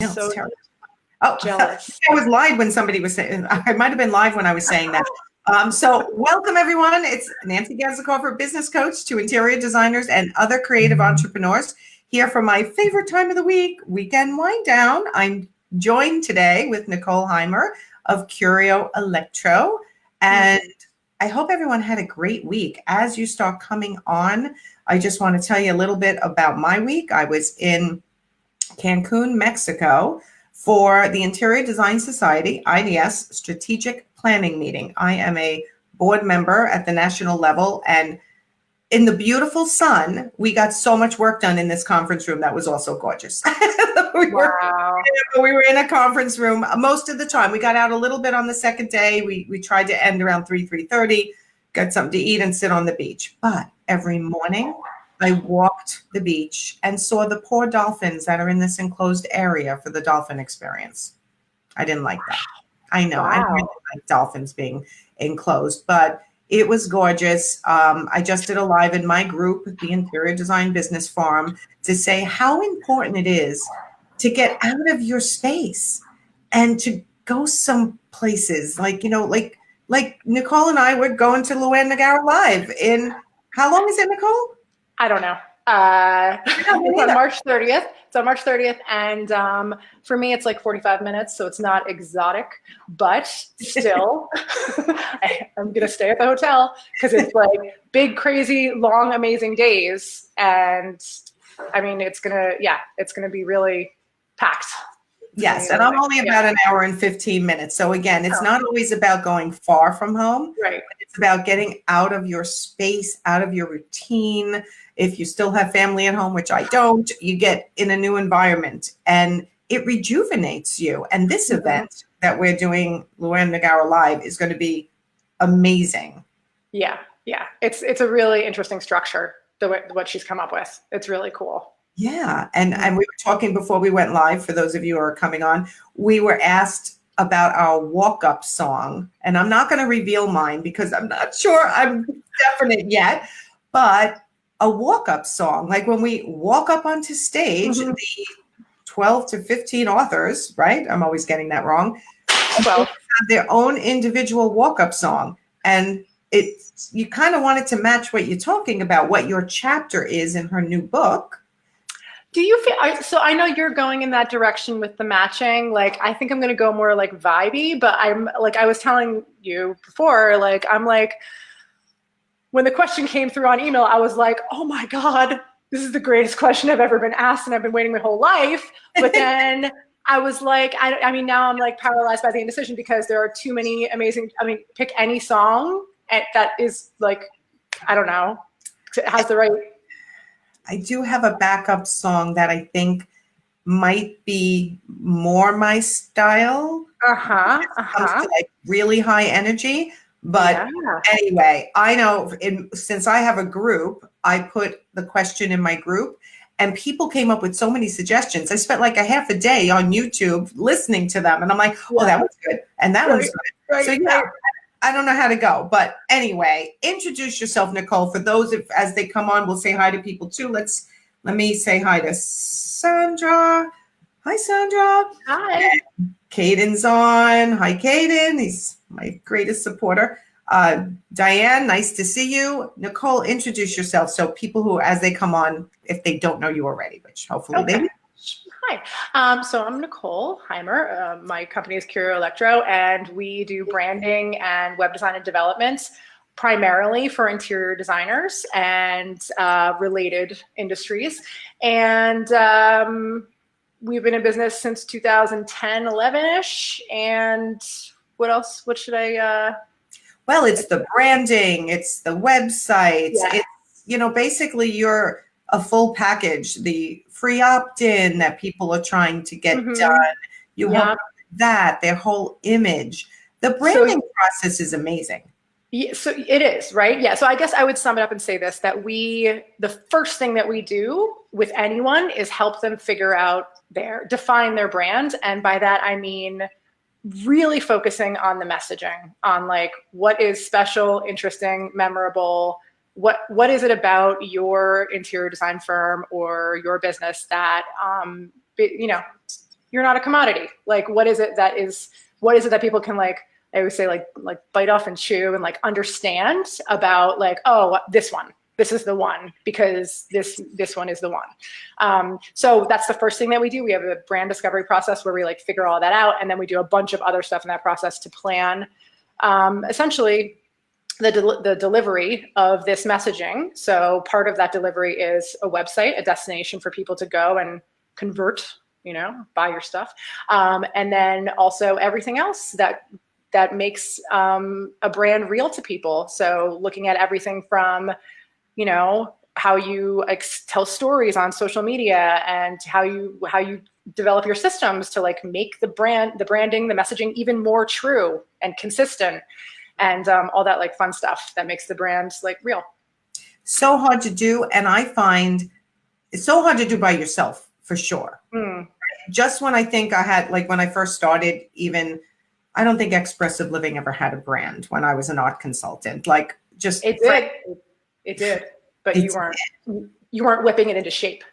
No, So it's terrible. Oh, jealous. I was live when somebody was saying, I might have been live when I was saying that. So welcome everyone. It's Nancy Gazakofer, business coach to interior designers and other creative entrepreneurs, here for my favorite time of the week, weekend wind down. I'm joined today with Nicole Heymer of Curio Electro. And I hope everyone had a great week. As you start coming on, I just want to tell you a little bit about my week. I was in Cancun, Mexico, for the Interior Design Society, IDS, strategic planning meeting. I am a board member at the national level, and in the beautiful sun, we got so much work done in this conference room that was also gorgeous. we were in a conference room most of the time. We got out a little bit on the second day. We tried to end around 3:30, got something to eat and sit on the beach. But every morning, I walked the beach and saw the poor dolphins that are in this enclosed area for the dolphin experience. I didn't like that. I know. I don't like dolphins being enclosed, but it was gorgeous. I just did a live in my group, the Interior Design Business Forum, to say how important it is to get out of your space and to go some places like Nicole and I were going to Luann Live in, how long is it, Nicole? I don't know. It's on March 30th. It's on March 30th. And for me, it's like 45 minutes. So it's not exotic, but still, I'm going to stay at the hotel because it's like big, crazy, long, amazing days. And I mean, it's going to be really packed. Yes, and I'm only about an hour and 15 minutes. So again, it's not always about going far from home. Right. It's about getting out of your space, out of your routine. If you still have family at home, which I don't, you get in a new environment and it rejuvenates you. And this event that we're doing, Luann Live, is going to be amazing. Yeah. It's a really interesting structure, what she's come up with. It's really cool. Yeah. And we were talking before we went live, for those of you who are coming on, we were asked about our walk-up song. And I'm not going to reveal mine because I'm not sure I'm definite yet, but a walk-up song, like when we walk up onto stage, the 12 to 15 authors, right? I'm always getting that wrong. Well, have their own individual walk-up song. And you kind of want it to match what you're talking about, what your chapter is in her new book. Do you feel, so I know you're going in that direction with the matching, like, I think I'm going to go more like vibey, but I'm like, I was telling you before, like, I'm like, when the question came through on email, I was like, oh my God, this is the greatest question I've ever been asked. And I've been waiting my whole life. But then I was like, I mean, now I'm like paralyzed by the indecision because there are too many amazing, pick any song that is like, I don't know, has the right. I do have a backup song that I think might be more my style. Comes to like really high energy. But anyway, I know since I have a group, I put the question in my group and people came up with so many suggestions. I spent like a half a day on YouTube listening to them. And I'm like, oh, that was good. And that was good. Right, so I don't know how to go. But anyway, introduce yourself, Nicole. For those, as they come on, we'll say hi to people too. Let me say hi to Sandra. Hi, Sandra. Hi. And Caden's on. Hi, Caden. He's my greatest supporter. Diane, nice to see you. Nicole, introduce yourself so people who, as they come on, if they don't know you already, which hopefully they do. Hi. So I'm Nicole Heymer. My company is Curio Electro, and we do branding and web design and development primarily for interior designers and related industries. And we've been in business since 2010, 11-ish. And what else? What should I? Well, it's the branding, it's the websites, it's, basically you're a full package, the free opt-in that people are trying to get done. You help with that, their whole image. The branding process is amazing. Yeah, so it is, right? Yeah. So I guess I would sum it up and say this, that the first thing that we do with anyone is help them figure out define their brand. And by that, I mean, really focusing on the messaging, on like, what is special, interesting, memorable, what is it about your interior design firm or your business that, you're not a commodity. Like, what is it that people can like, I always say like bite off and chew and like understand about like, oh, this is the one because this one is the one. So that's the first thing that we do. We have a brand discovery process where we like figure all that out. And then we do a bunch of other stuff in that process to plan essentially the delivery of this messaging. So part of that delivery is a website, a destination for people to go and convert, buy your stuff. And then also everything else that makes a brand real to people. So looking at everything from, how you tell stories on social media and how you develop your systems to like make the branding, the messaging even more true and consistent, and all that like fun stuff that makes the brand like real. So hard to do. And I find it's so hard to do by yourself for sure. Just when I think I had, like when I first started, even, I don't think Expressive Living ever had a brand when I was an art consultant. Like just It did, but you weren't whipping it into shape.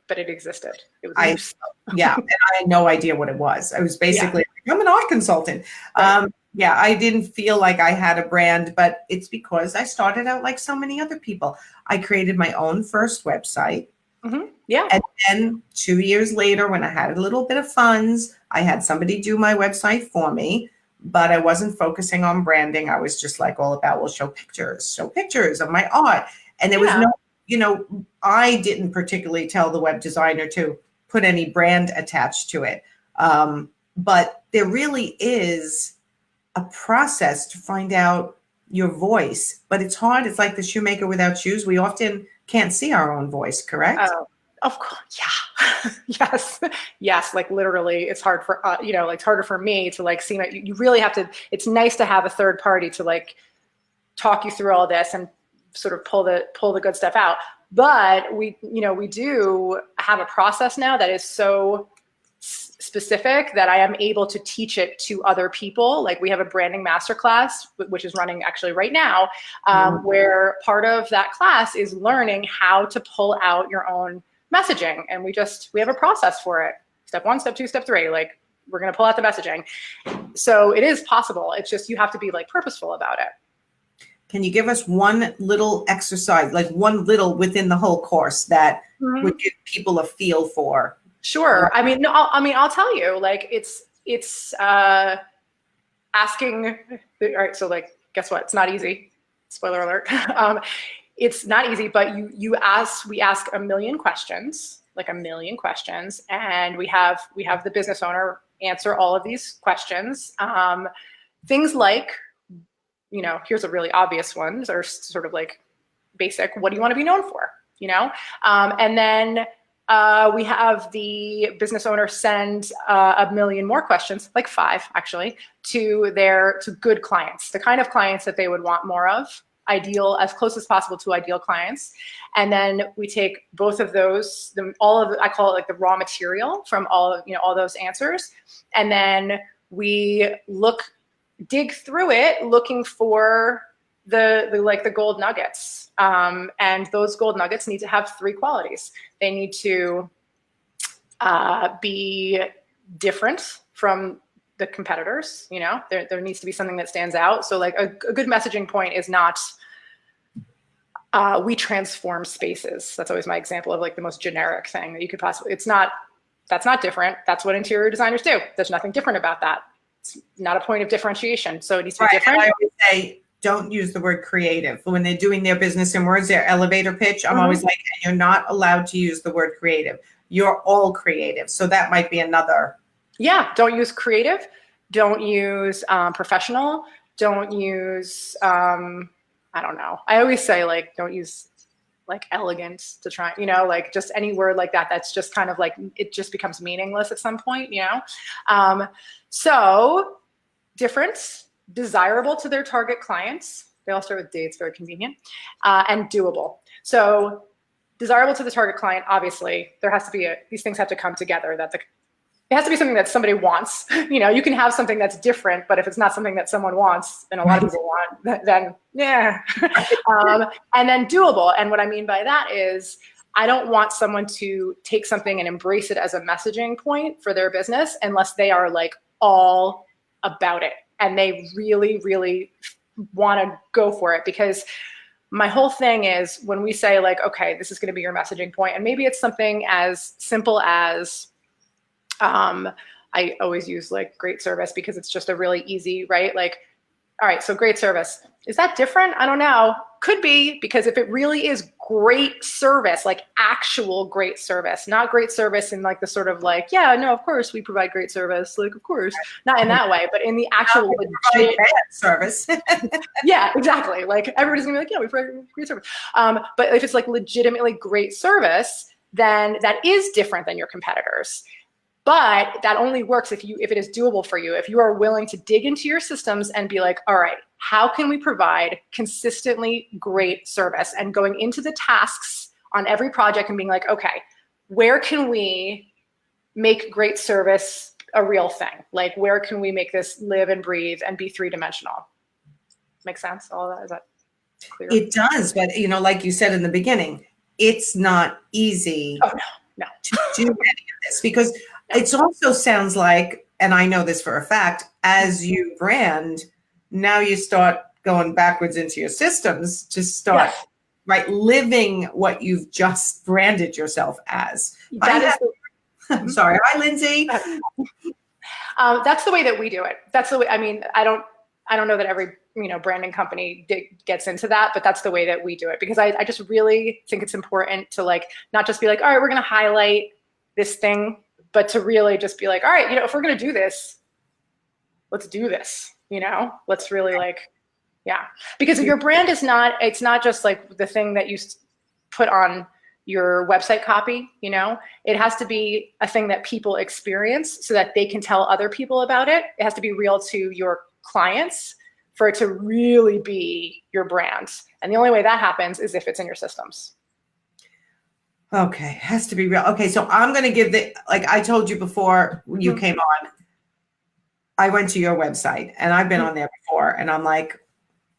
But it existed. It was yeah, and I had no idea what it was. I was basically I'm an art consultant. Right. I didn't feel like I had a brand, but it's because I started out like so many other people. I created my own first website. Mm-hmm. Yeah. And then 2 years later, when I had a little bit of funds, I had somebody do my website for me. But I wasn't focusing on branding. I was just like all about, well, show pictures of my art. And there was no, I didn't particularly tell the web designer to put any brand attached to it. But there really is a process to find out your voice. But it's hard. It's like the shoemaker without shoes. We often can't see our own voice, correct? Oh, of course. Yeah. Yes. Like literally it's hard for, like it's harder for me to like see you really have to, it's nice to have a third party to like talk you through all this and sort of pull the good stuff out. But we do have a process now that is so specific that I am able to teach it to other people. Like we have a branding masterclass, which is running actually right now, where part of that class is learning how to pull out your own messaging. And we have a process for it. Step 1, step 2, step 3, like we're going to pull out the messaging. So it is possible. It's just, you have to be like purposeful about it. Can you give us one little exercise, like one little within the whole course that would give people a feel for? Sure. I'll tell you, like it's asking, all right. So like, guess what? It's not easy. Spoiler alert. It's not easy, but we ask a million questions, and we have the business owner answer all of these questions. Things like, here's a really obvious one, or sort of like basic, what do you want to be known for? And then we have the business owner send a million more questions, like 5 actually, to good clients, the kind of clients that they would want more of. Ideal, as close as possible to ideal clients. And then we take both of those, I call it like the raw material from all those answers. And then we dig through it looking for the gold nuggets. And those gold nuggets need to have 3 qualities. They need to be different from the competitors. There needs to be something that stands out. So like a good messaging point is not, we transform spaces. That's always my example of like the most generic thing that you could possibly, that's not different. That's what interior designers do. There's nothing different about that. It's not a point of differentiation. So it needs to be different. I always say, don't use the word creative. When they're doing their business in words, their elevator pitch, I'm always like, you're not allowed to use the word creative. You're all creative. So that might be another. Yeah, don't use creative, don't use professional, don't use, I don't know. I always say like, don't use like elegant to try, like just any word like that. That's just kind of like, it just becomes meaningless at some point, So different, desirable to their target clients. They all start with D, it's very convenient, and doable. So desirable to the target client, obviously there has to be these things have to come together, that it has to be something that somebody wants. You can have something that's different, but if it's not something that someone wants, and a lot of people want, then yeah. And then doable. And what I mean by that is I don't want someone to take something and embrace it as a messaging point for their business unless they are like all about it and they really, really want to go for it. Because my whole thing is when we say like, okay, this is going to be your messaging point, and maybe it's something as simple as, I always use like great service because it's just a really easy, right? Like, all right, so great service. Is that different? I don't know. Could be, because if it really is great service, like actual great service, not great service in like the sort of like, yeah, no, of course we provide great service. Like, of course, not in that way, but in the actual legit service. Yeah, exactly. Like everybody's gonna be like, yeah, we provide great service. But if it's like legitimately great service, then that is different than your competitors. But that only works if it is doable for you, if you are willing to dig into your systems and be like, all right, how can we provide consistently great service? And going into the tasks on every project and being like, okay, where can we make great service a real thing? Like, where can we make this live and breathe and be three-dimensional? Make sense? All of that, is that clear? It does, but like you said in the beginning, it's not easy No. to do any of this, because it also sounds like, and I know this for a fact, as you brand, now you start going backwards into your systems to start right living what you've just branded yourself as. I'm sorry. Hi, Lindsay. That's the way that we do it. That's the way. I mean, I don't know that every branding company gets into that, but that's the way that we do it, because I just really think it's important to like not just be like, all right, we're going to highlight this thing, but to really just be like, all right, if we're going to do this, let's do this. Let's really like, yeah, because your brand is not, it's not just like the thing that you put on your website copy, it has to be a thing that people experience so that they can tell other people about it. It has to be real to your clients for it to really be your brand. And the only way that happens is if it's in your systems. Okay, has to be real. Okay, so I'm going to give like I told you before you came on, I went to your website and I've been on there before, and I'm like,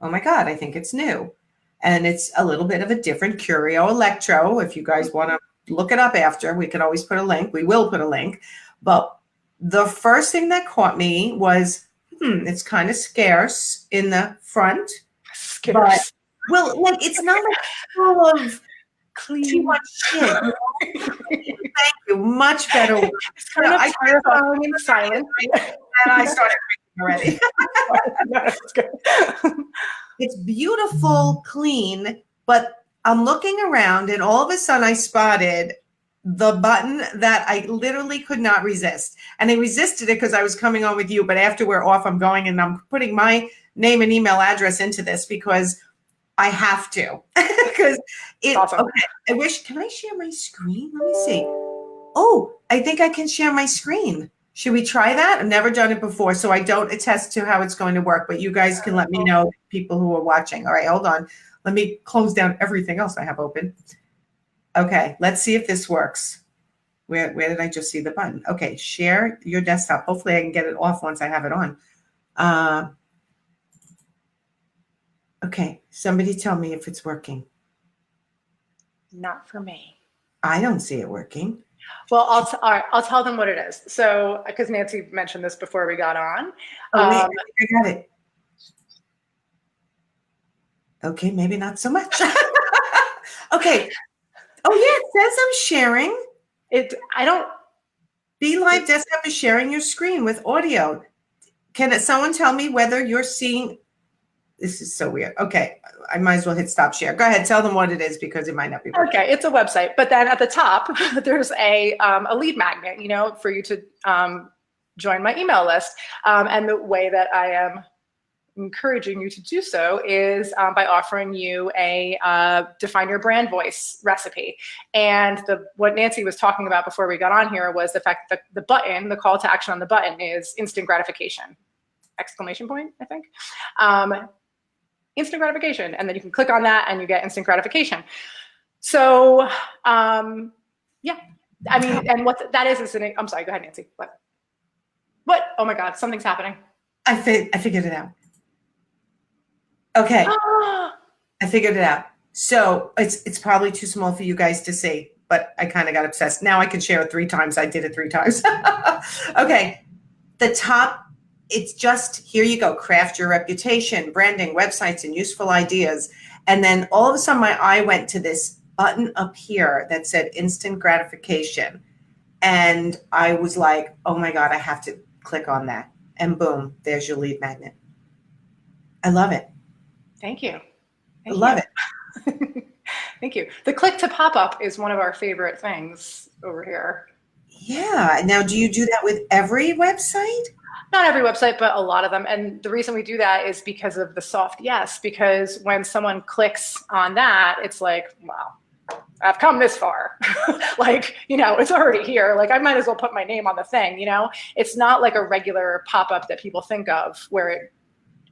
oh my God, I think it's new. And it's a little bit of a different Curio Electro. If you guys want to look it up after, we can always put a link. We will put a link. But the first thing that caught me was, it's kind of scarce in the front. Scarce. But, well, like it's not like full of clean. Too much shit. Thank you. Much better. It's kind of terrifying and silent. And I started drinking already. No, it's good. It's beautiful, clean, but I'm looking around and all of a sudden I spotted the button that I literally could not resist. And I resisted it because I was coming on with you, but after we're off, I'm going and I'm putting my name and email address into this because I have to. Because it, awesome. Okay, I wish, can I share my screen? Let me see. Oh, I think I can share my screen. Should we try that? I've never done it before, so I don't attest to how it's going to work, but you guys can let me know, people who are watching. All right, hold on. Let me close down everything else I have open. Okay, let's see if this works. Where did I just see the button? Okay, share your desktop. Hopefully I can get it off once I have it on. Okay, somebody tell me if it's working. Not for me. I don't see it working. Well, I'll tell them what it is. So, because Nancy mentioned this before we got on. Oh, wait, I got it. Okay, maybe not so much. Okay. Oh yeah, it says I'm sharing. Be Live Desktop is sharing your screen with audio. Can someone tell me whether you're seeing? This is so weird. Okay, I might as well hit stop share. Go ahead, tell them what it is because it might not be working. Okay, it's a website, but then at the top there's a lead magnet, for you to join my email list. And the way that I am encouraging you to do so is by offering you a define your brand voice recipe. And what Nancy was talking about before we got on here was the fact that the button, the call to action on the button is instant gratification, exclamation point, I think. Instant gratification. And then you can click on that and you get instant gratification. So, yeah, I mean, and what that is I'm sorry, go ahead, Nancy. What? Oh my God, something's happening. I figured it out. Okay. I figured it out. So it's probably too small for you guys to see, but I kind of got obsessed. Now I can share it 3 times. I did it 3 times. Okay. The top, it's just, here you go. Craft your reputation, branding, websites, and useful ideas. And then all of a sudden my eye went to this button up here that said instant gratification. And I was like, oh my God, I have to click on that. And boom, there's your lead magnet. I love it. Thank you. I love it. Thank you. The click to pop up is one of our favorite things over here. Yeah. Now, do you do that with every website? Not every website, but a lot of them. And the reason we do that is because of the soft yes, because when someone clicks on that, it's like, wow, I've come this far. Like, you know, it's already here. Like, I might as well put my name on the thing, you know? It's not like a regular pop-up that people think of where it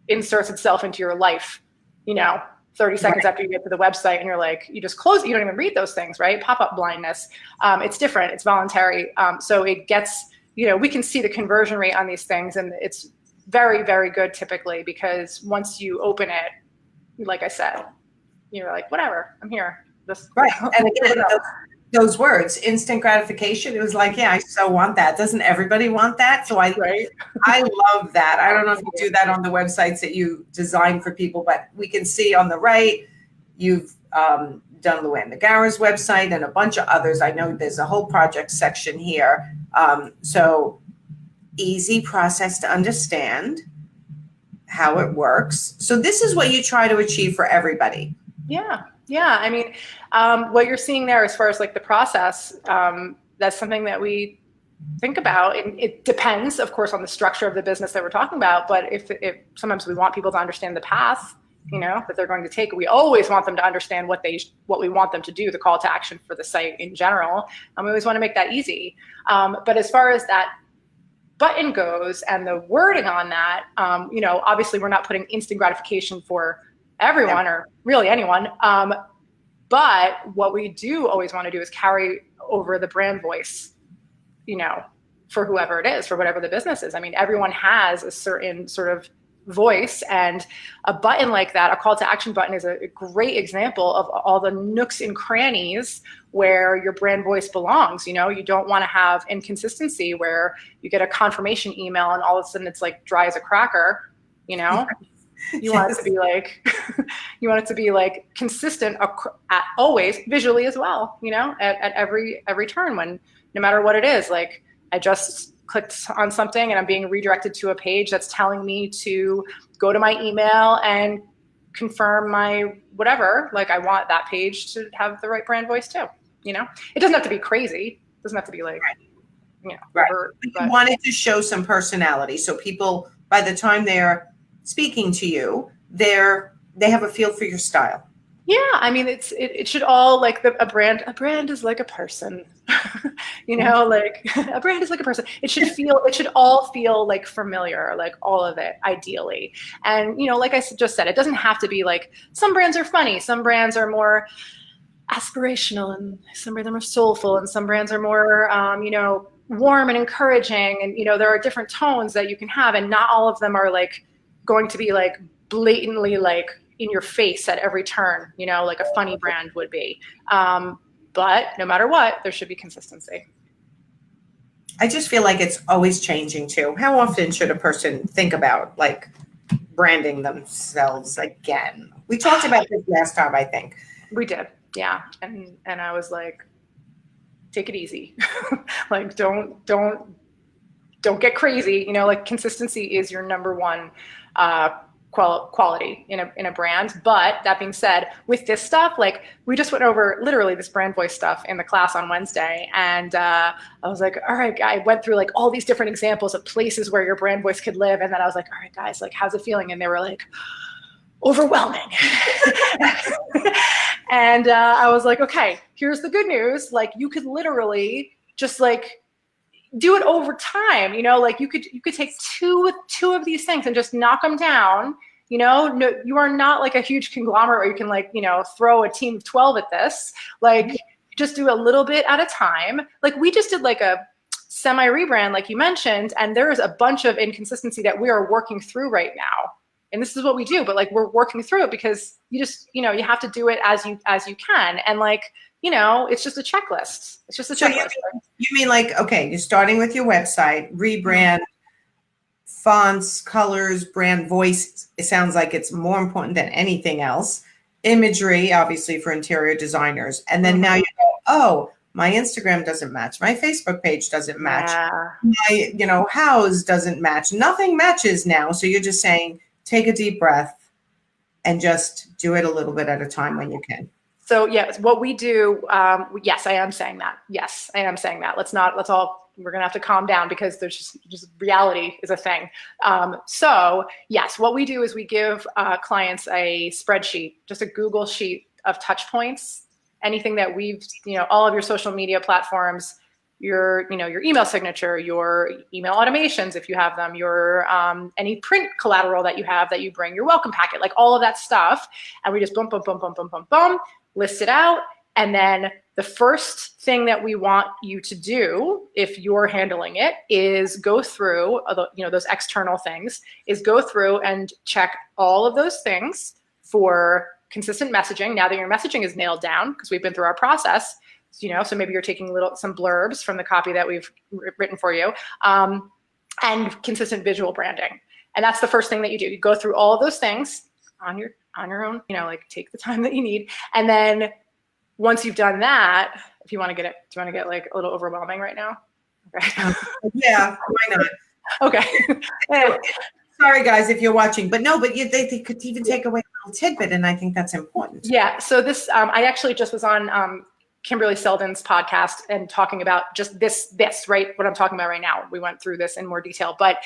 inserts itself into your life, you know, 30 seconds after you get to the website and you're like, you just close it. You don't even read those things, right? Pop-up blindness. It's different. It's voluntary. So it gets, you know, we can see the conversion rate on these things, and it's very, very good typically, because once you open it, like I said, you're like, whatever, I'm here. Right. And again, those words, instant gratification, it was like, yeah, I so want that. Doesn't everybody want that? So I love that. I don't know if you do that on the websites that you design for people, but we can see on the right, you've done Luann Nagara's website and a bunch of others. I know there's a whole project section here. So easy process to understand how it works. So this is what you try to achieve for everybody. Yeah. Yeah. I mean, what you're seeing there as far as like the process, that's something that we think about. And it depends, of course, on the structure of the business that we're talking about. But if sometimes we want people to understand the path, you know, that they're going to take, we always want them to understand what we want them to do, the call to action for the site in general. And we always want to make that easy. But as far as that button goes and the wording on that, you know, obviously we're not putting instant gratification for everyone or really anyone. But what we do always want to do is carry over the brand voice, you know, for whoever it is, for whatever the business is. I mean, everyone has a certain sort of voice, and a button like that, a call to action button, is a great example of all the nooks and crannies where your brand voice belongs. You know, you don't want to have inconsistency where you get a confirmation email and all of a sudden it's like dry as a cracker, you know. You want it to be like, you want it to be like consistent at always, visually as well, you know, at every turn, when no matter what it is, like I just clicked on something and I'm being redirected to a page that's telling me to go to my email and confirm my whatever. Like I want that page to have the right brand voice too, you know. It doesn't have to be crazy. It doesn't have to be like, you know, right. You wanted to show some personality, so people, by the time they're speaking to you, they have a feel for your style. Yeah, I mean, it should all, like a brand is like a person, you know, like a brand is like a person. It should all feel like familiar, like all of it, ideally. And, you know, like I just said, it doesn't have to be like, some brands are funny, some brands are more aspirational, and some of them are soulful, and some brands are more, you know, warm and encouraging. And, you know, there are different tones that you can have, and not all of them are like going to be like blatantly like in your face at every turn, you know, like a funny brand would be. But no matter what, there should be consistency. I just feel like it's always changing too. How often should a person think about like branding themselves again? We talked about this last time, I think. We did. Yeah. And I was like, take it easy. Like, don't get crazy. You know, like consistency is your number one quality in a brand. But that being said, with this stuff, like we just went over literally this brand voice stuff in the class on Wednesday. And I was like, all right, I went through like all these different examples of places where your brand voice could live. And then I was like, all right, guys, like, how's it feeling? And they were like, overwhelming. And I was like, okay, here's the good news. Like you could literally just like do it over time, you know, like you could take two of these things and just knock them down. You know, no, you are not like a huge conglomerate where you can like, you know, throw a team of 12 at this. Like just do a little bit at a time. Like we just did like a semi rebrand, like you mentioned, and there is a bunch of inconsistency that we are working through right now and this is what we do, but like, we're working through it because you just, you have to do it as you can. And like, it's just a checklist. It's just a checklist. You mean like, okay, you're starting with your website, rebrand, fonts, colors, brand voice. It sounds like it's more important than anything else. Imagery, obviously, for interior designers. And then now you go, oh, my Instagram doesn't match. My Facebook page doesn't match. My, house doesn't match. Nothing matches now. So you're just saying, take a deep breath and just do it a little bit at a time when you can. So yes, what we do, yes, I am saying that. Yes, I am saying that. We're going to have to calm down because there's just reality is a thing. So yes, what we do is we give clients a spreadsheet, just a Google sheet of touch points, anything that we've, all of your social media platforms, your email signature, your email automations, if you have them, your any print collateral that you have that you bring, your welcome packet, like all of that stuff. And we just boom, boom, boom, boom, boom, boom, boom, list it out. And then the first thing that we want you to do, if you're handling it, is go through, those external things, is go through and check all of those things for consistent messaging. Now that your messaging is nailed down, because we've been through our process, so maybe you're taking some blurbs from the copy that we've written for you, and consistent visual branding. And that's the first thing that you do. You go through all of those things on your own, like take the time that you need. And then once you've done that, if you want to get do you want to get like a little overwhelming right now? Okay. Yeah, why not? Okay. Sorry guys, if you're watching, but they could even take away a little tidbit, and I think that's important. Yeah. So this, I actually just was on Kimberly Seldon's podcast and talking about just this, right? What I'm talking about right now. We went through this in more detail, but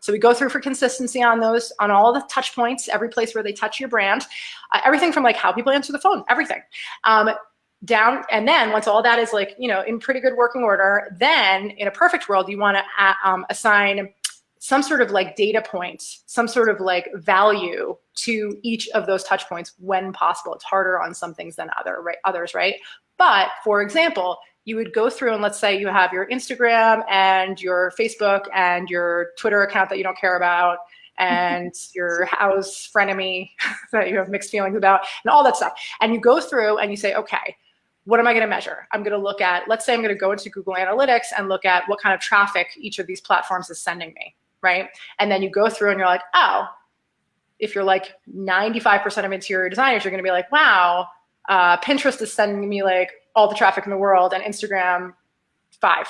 so we go through for consistency on all the touch points, every place where they touch your brand, everything from like how people answer the phone, everything down. And then once all that is like, in pretty good working order, then in a perfect world, you want to assign some sort of like data points, some sort of like value to each of those touch points when possible. It's harder on some things than others, right? But for example, you would go through and let's say you have your Instagram and your Facebook and your Twitter account that you don't care about and your house frenemy that you have mixed feelings about and all that stuff. And you go through and you say, okay, what am I going to measure? I'm going to look at, let's say I'm going to go into Google Analytics and look at what kind of traffic each of these platforms is sending me, right? And then you go through and you're like, oh, if you're like 95% of interior designers, you're going to be like, wow, Pinterest is sending me like all the traffic in the world and Instagram 5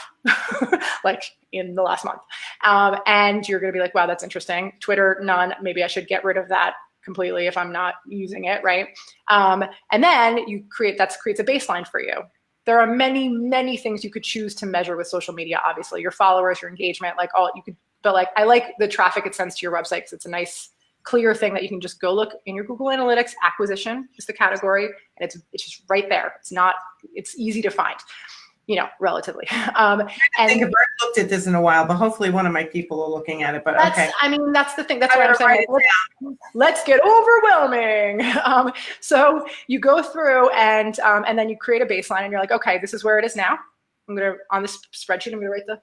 like in the last month. And you're going to be like, wow, that's interesting. Twitter, none. Maybe I should get rid of that completely if I'm not using it, right? And then that creates a baseline for you. There are many, many things you could choose to measure with social media. Obviously, your followers, your engagement, like all you could. But like I like the traffic it sends to your website because it's a nice, clear thing that you can just go look in your Google Analytics. Acquisition is the category, and it's just right there. It's easy to find, relatively. I think I've looked at this in a while, but hopefully one of my people are looking at it. But okay. I mean, that's the thing. That's what I'm saying. Let's get overwhelming. So you go through and then you create a baseline, and you're like, okay, this is where it is now. On this spreadsheet, I'm gonna write the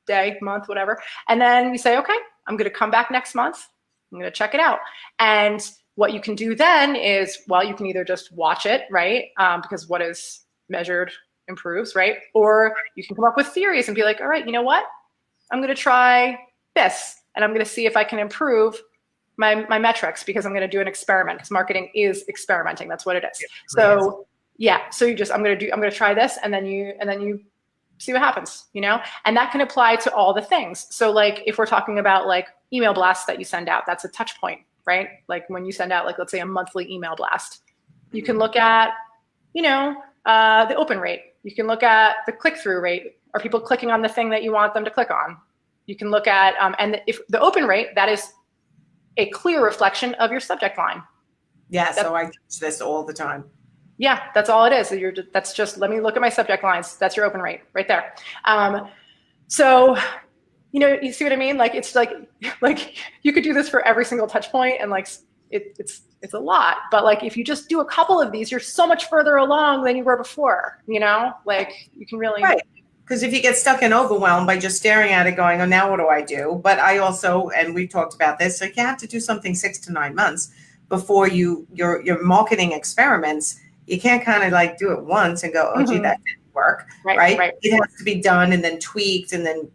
day, month, whatever. And then you say, okay, I'm going to come back next month. I'm going to check it out. And what you can do then is, well, you can either just watch it, right? Because what is measured improves, right? Or you can come up with theories and be like, all right, you know what? I'm going to try this and I'm going to see if I can improve my metrics because I'm going to do an experiment because marketing is experimenting. That's what it is. So yeah. So I'm going to try this and then you see what happens, and that can apply to all the things. So like, if we're talking about like email blasts that you send out, that's a touch point, right? Like when you send out, like, let's say a monthly email blast, you can look at, the open rate. You can look at the click-through rate. Are people clicking on the thing that you want them to click on? You can look at, and if the open rate, that is a clear reflection of your subject line. Yeah. So I teach this all the time. Yeah, that's all it is. That's just, let me look at my subject lines. That's your open rate right there. So, you see what I mean? Like, it's like you could do this for every single touch point and like, it's a lot, but like, if you just do a couple of these, you're so much further along than you were before, like you can really, right. Because if you get stuck and overwhelmed by just staring at it going, oh, now what do I do? But I also, and we talked about this, like you have to do something 6 to 9 months before your marketing experiments. You can't kind of like do it once and go, oh, gee, that didn't work, right? It has to be done and then tweaked and then,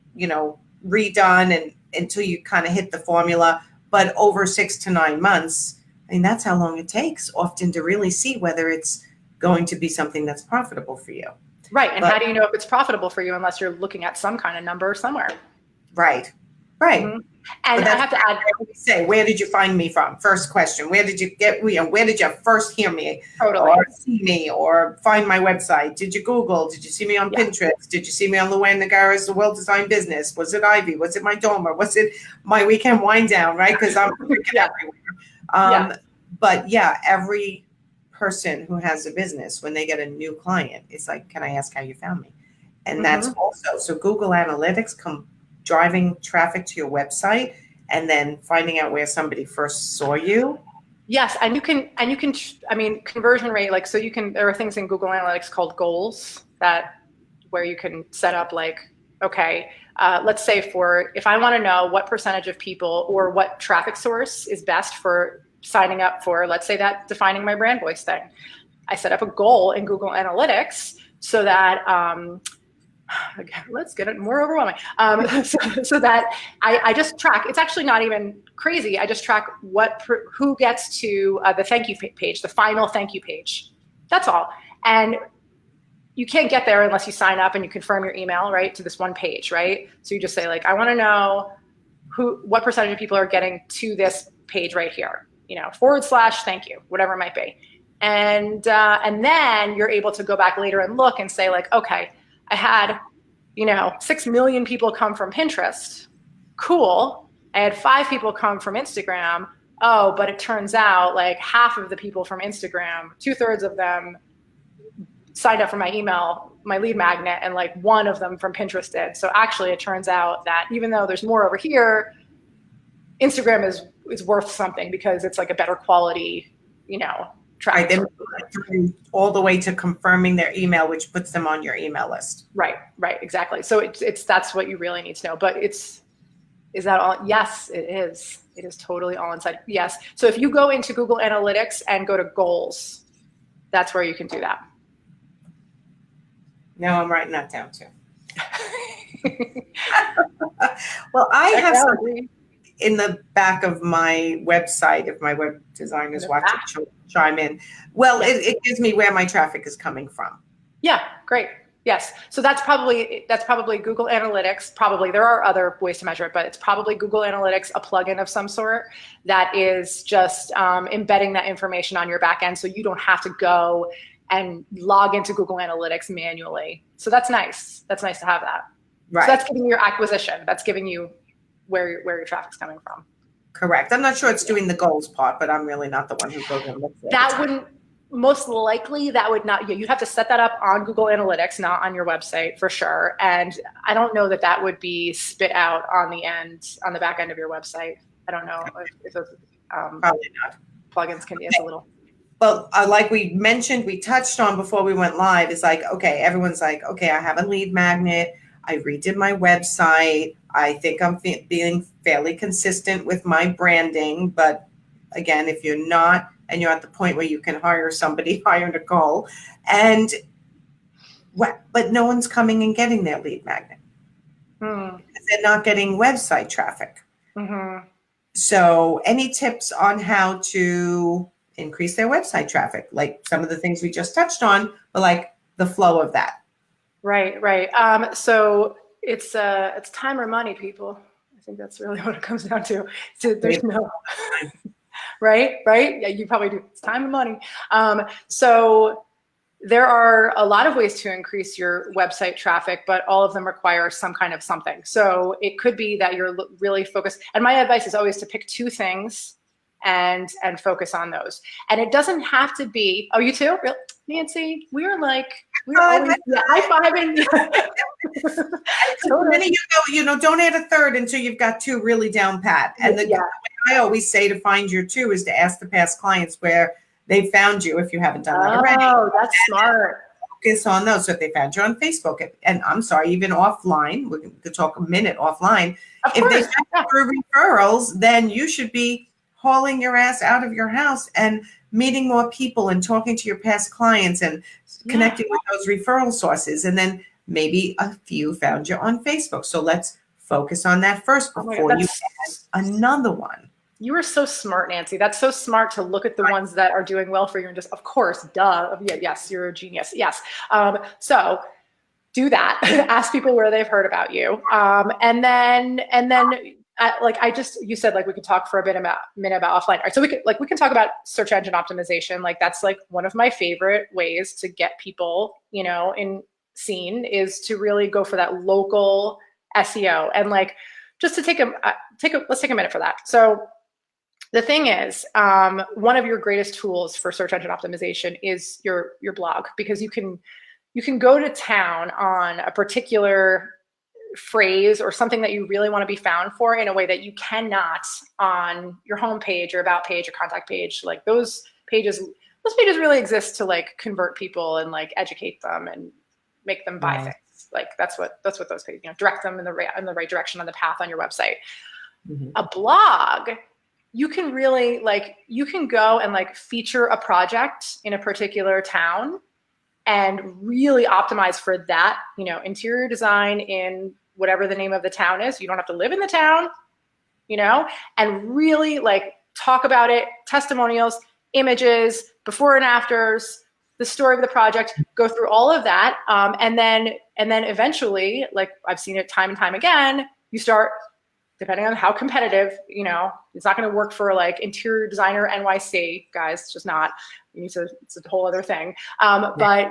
redone and until you kind of hit the formula. But over 6 to 9 months, I mean, that's how long it takes often to really see whether it's going to be something that's profitable for you. Right. And how do you know if it's profitable for you unless you're looking at some kind of number somewhere? Right. And I have to add, say, where did you find me from? First question. Where did you where did you first hear me? Totally. Or see me or find my website? Did you Google? Did you see me on Pinterest? Did you see me on Luann Nagara's The Well-Designed Business? Was it Ivy? Was it my Doma? Was it my Weekend Wind Down? Right? Because I'm everywhere. But every person who has a business, when they get a new client, it's like, can I ask how you found me? And that's also, so Google Analytics driving traffic to your website and then finding out where somebody first saw you. Yes. And you can, I mean, conversion rate, like, so you can, there are things in Google Analytics called goals where you can set up like, okay, let's say if I want to know what percentage of people or what traffic source is best for signing up for, let's say that defining my brand voice thing, I set up a goal in Google Analytics so that, again, let's get it more overwhelming. So that I just track, it's actually not even crazy. I just track who gets to the thank you page, the final thank you page. That's all. And you can't get there unless you sign up and you confirm your email, right, to this one page, right? So you just say like, I want to know what percentage of people are getting to this page right here, / thank you, whatever it might be. And then you're able to go back later and look and say like, okay, I had, 6 million people come from Pinterest. Cool. I had 5 people come from Instagram. Oh, but it turns out like half of the people from Instagram, 2/3 of them signed up for my email, my lead magnet, and like 1 of them from Pinterest did. So actually it turns out that even though there's more over here, Instagram is worth something because it's like a better quality, traffic. Right, all the way to confirming their email, which puts them on your email list. Right, exactly. So that's what you really need to know. But is that all? Yes, it is. It is totally all inside. Yes. So if you go into Google Analytics and go to goals, that's where you can do that. Now I'm writing that down too. Well, I have something in the back of my website, if my web designers watch it, chime in. Well, it gives me where my traffic is coming from. Yeah, great. Yes. So that's probably Google Analytics. Probably there are other ways to measure it, but it's probably Google Analytics, a plugin of some sort that is just embedding that information on your back end, so you don't have to go and log into Google Analytics manually. So that's nice. That's nice to have that. Right. So that's giving your acquisition. That's giving you where your traffic's coming from. Correct. I'm not sure it's doing the goals part, but I'm really not the one who goes and looks at it. That wouldn't, most likely that would not, you'd have to set that up on Google Analytics, not on your website for sure. And I don't know that would be spit out on the back end of your website. I don't know if those probably not. Plugins can be a little. Well, like we mentioned, we touched on before we went live, it's like, okay, everyone's like, okay, I have a lead magnet. I redid my website. I think I'm being fairly consistent with my branding. But again, if you're not, and you're at the point where you can hire somebody, hire Nicole, but no one's coming and getting their lead magnet. Because they're not getting website traffic. Mm-hmm. So any tips on how to increase their website traffic? Like some of the things we just touched on, but like the flow of that. Right. So it's time or money, people. I think that's really what it comes down to. So there's no, right? Yeah, you probably do. It's time and money. So there are a lot of ways to increase your website traffic, but all of them require some kind of something. So it could be that you're really focused. And my advice is always to pick 2 things and focus on those. And it doesn't have to be, oh, you too? Really? Nancy, we're always high-fiving. Totally. Don't add a third until you've got 2 really down pat. And the way I always say to find your 2 is to ask the past clients where they found you if you haven't done that already. Oh, that's smart. focus on those. So if they found you on Facebook, and I'm sorry, even offline, we could talk a minute offline. Of If they course. found you through referrals, then you should be hauling your ass out of your house and meeting more people and talking to your past clients and connecting with those referral sources. And then maybe a few found you on Facebook. So let's focus on that first before you add another one. You are so smart, Nancy. That's so smart to look at the ones that are doing well for you and just, of course, duh. Yeah, yes, you're a genius. Yes. So do that. Ask people where they've heard about you. And then you said like we could talk for a minute about offline. All right, so we can talk about search engine optimization. Like that's like one of my favorite ways to get people, in seen is to really go for that local SEO. And like just to let's take a minute for that. So the thing is, one of your greatest tools for search engine optimization is your blog, because you can go to town on a particular phrase or something that you really want to be found for in a way that you cannot on your homepage or about page or contact page. Like those pages really exist to like convert people and like educate them and make them buy things. Like that's what those pages, direct them in the right direction on the path on your website. Mm-hmm. A blog, you can really you can go and like feature a project in a particular town and really optimize for that, interior design in whatever the name of the town is. You don't have to live in the town, and really like talk about it, testimonials, images, before and afters, the story of the project, go through all of that. And then eventually, like I've seen it time and time again, you start, depending on how competitive, it's not going to work for like interior designer NYC, guys. It's just not. It's a whole other thing. But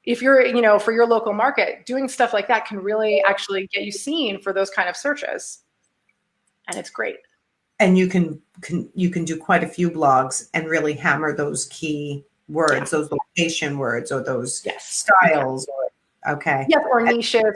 if you're, for your local market, doing stuff like that can really actually get you seen for those kind of searches, and it's great. And you can do quite a few blogs and really hammer those key words, those location words, or those styles. Or niches,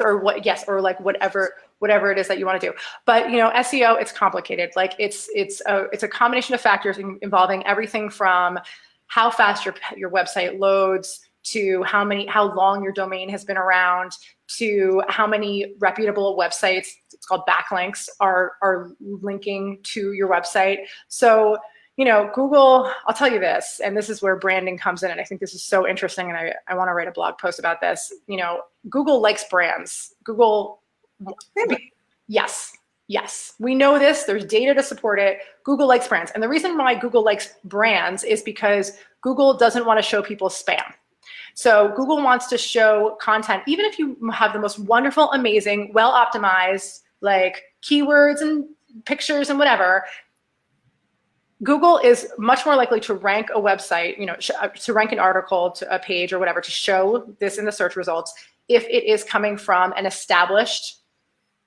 or like whatever it is that you want to do. But SEO, it's complicated. Like it's a combination of factors involving everything from how fast your website loads, to how long your domain has been around, to how many reputable websites, it's called backlinks, are linking to your website. So Google, I'll tell you this, and this is where branding comes in, and I think this is so interesting, and I want to write a blog post about this. Google likes brands. Google, yes, we know this. There's data to support it. Google likes brands. And the reason why Google likes brands is because Google doesn't want to show people spam. So Google wants to show content, even if you have the most wonderful, amazing, well-optimized, like keywords and pictures and whatever, Google is much more likely to rank a website, to rank an article, to a page or whatever, to show this in the search results if it is coming from an established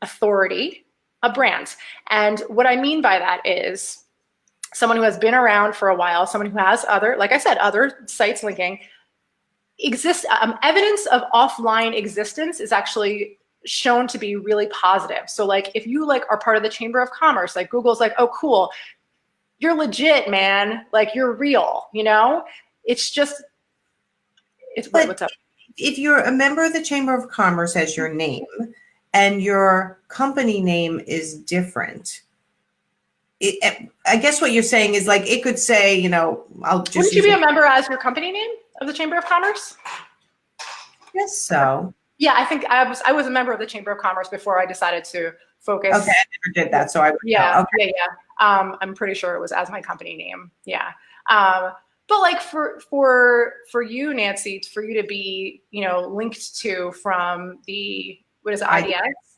authority, a brand. And what I mean by that is someone who has been around for a while, someone who has other sites linking. Evidence of offline existence is actually shown to be really positive. So like if you are part of the Chamber of Commerce, like Google's like, oh, cool. You're legit, man. Like you're real, it's what's up. If you're a member of the Chamber of Commerce as your name and your company name is different, I guess what you're saying is like, it could say, Wouldn't you be a member as your company name of the Chamber of Commerce? Yes. So yeah, I think I was a member of the Chamber of Commerce before I decided to focus. Okay, I never did that, so I would know. Okay. I'm pretty sure it was as my company name. Yeah. But like for you, Nancy, for you to be, linked to from the, what is it, IDS?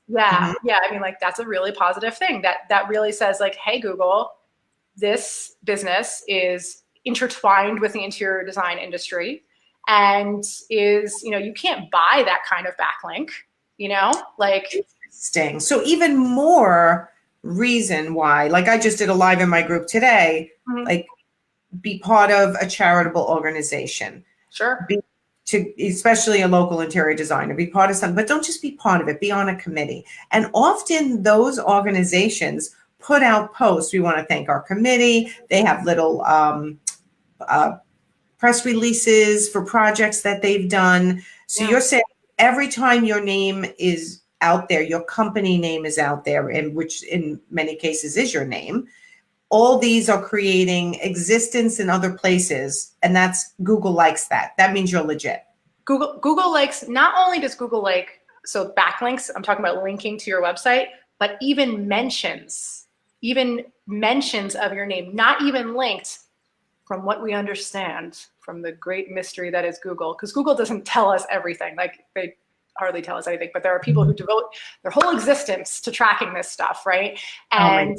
Yeah. Mm-hmm. Yeah. I mean, like, that's a really positive thing that really says like, hey, Google, this business is intertwined with the interior design industry and is, you can't buy that kind of backlink, like. Interesting. So even more reason why, like I just did a live in my group today, mm-hmm. like be part of a charitable organization. Sure. Especially a local interior designer, be part of something, but don't just be part of it, be on a committee. And often those organizations put out posts. We want to thank our committee. They have little press releases for projects that they've done. So you're saying every time your name is out there, your company name is out there, and which in many cases is your name. All these are creating existence in other places, and that's Google likes that. That means you're legit. Google likes, not only does Google like, so backlinks, I'm talking about linking to your website, but even mentions of your name, not even linked, from what we understand from the great mystery that is Google, because Google doesn't tell us everything. Like, they hardly tell us anything, but there are people who devote their whole existence to tracking this stuff, right? And